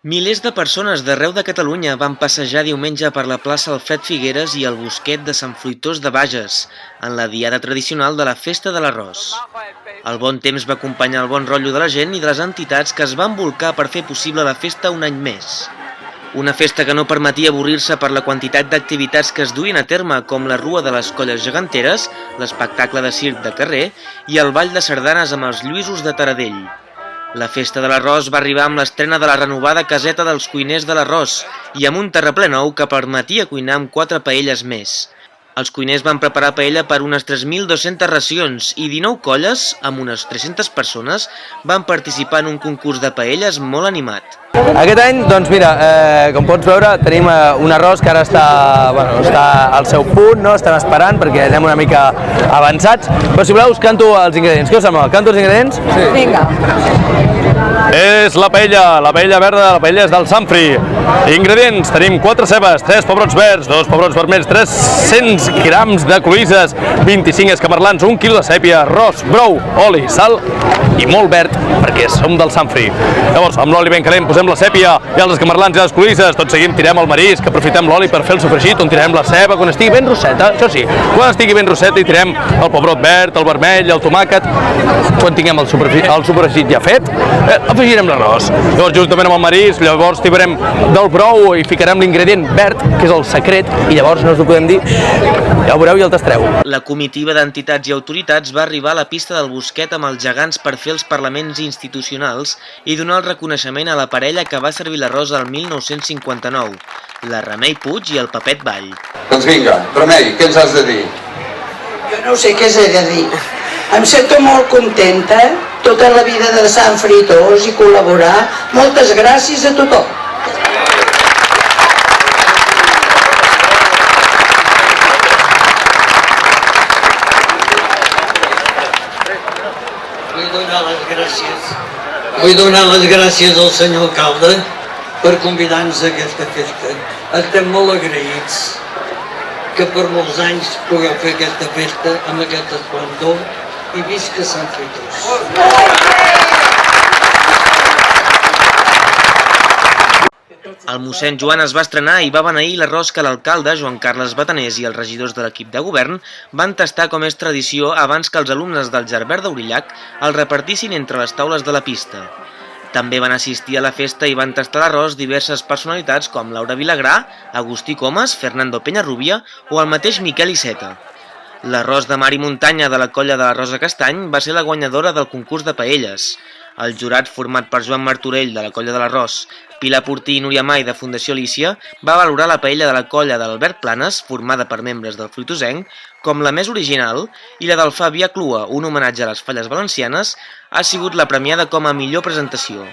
Milers de persones d'arreu de Catalunya van passejar diumenge per la plaça Alfred Figueres i el Bosquet de Sant Fruitós de Bages, en la diada tradicional de la Festa de l'Arròs. El bon temps va acompanyar el bon rotllo de la gent i de les entitats que es van volcar per fer possible la festa un any més. Una festa que no permetia avorrir-se per la quantitat d'activitats que es duien a terme, com la Rua de les Colles Geganteres, l'espectacle de circ de carrer i el ball de sardanes amb els Lluïsos de Taradell. La Festa de l'Arròs va arribar amb l'estrena de la renovada caseta dels cuiners de l'Arròs i amb un terraplè nou que permetia cuinar amb 4 paelles més. Els cuiners van preparar paella per unes 3.200 racions i 19 colles, amb unes 300 persones, van participar en un concurs de paelles molt animat. Aquest any, doncs mira, com pots veure, tenim un arròs que ara està al seu punt, no? Estem esperant perquè anem una mica avançats, però si voleu us canto els ingredients. Què us sembla? Canto els ingredients? Sí. Vinga. És la paella verda, la paella és del Sanfri. Ingredients, tenim 4 cebes, 3 pebrots verds, 2 pebrots vermells, 300 grams de cloïsses, 25 escamarlans, 1 quilo de sèpia, arròs, brou, oli, sal i molt verd perquè som del Sanfri. Llavors, amb l'oli ben calent posem la sèpia i els escamarlans i les cloïsses, tot seguim tirem el marisc, aprofitem l'oli per fer el sofregit, on tirem la ceba quan estigui ben rosseta, això sí, quan estigui ben rosseta hi tirem el pebrot verd, el vermell, el tomàquet, quan tinguem el sofregit ja fet, afegirem l'arròs. Llavors, juntament amb el marisc, llavors tirarem del brou i ficarem l'ingredient verd, que és el secret, i llavors no us ho podem dir, ja ho veureu i el tastreu. La comitiva d'entitats i autoritats va arribar a la pista del Bosquet amb els gegants per fer els parlaments institucionals i donar el reconeixement a la parella que va servir l'arròs el 1959, la Remei Puig i el Pepet Vall. Doncs vinga, Remei, què ens has de dir? Jo no sé què he de dir. Em sento molt contenta, tota la vida de Sant Fruitós i col·laborar. Moltes gràcies a tothom. Vull donar les gràcies al senyor alcalde per convidar-nos a aquesta festa. Estem molt agraïts que per molts anys pugueu fer aquesta festa amb aquest esplendor i visca Sant Fruitós. El mossèn Joan es va estrenar i va beneir l'arròs que l'alcalde, Joan Carles Batanés, i els regidors de l'equip de govern van tastar com és tradició abans que els alumnes del Gerbert d'Aurillac el repartissin entre les taules de la pista. També van assistir a la festa i van tastar l'arròs diverses personalitats com Laura Vilagrà, Agustí Comas, Fernando Peñarrubia o el mateix Miquel Iceta. L'arròs de mar i muntanya de la colla de la Rosa Castany va ser la guanyadora del concurs de paelles. El jurat, format per Joan Martorell, de la colla de l'Arròs, Pilar Portí i Núria Mai, de Fundació Alícia, va valorar la paella de la colla de l'Albert Planes, formada per membres del Fruitosenc, com la més original, i la del Fabià Clua, un homenatge a les falles valencianes, ha sigut la premiada com a millor presentació.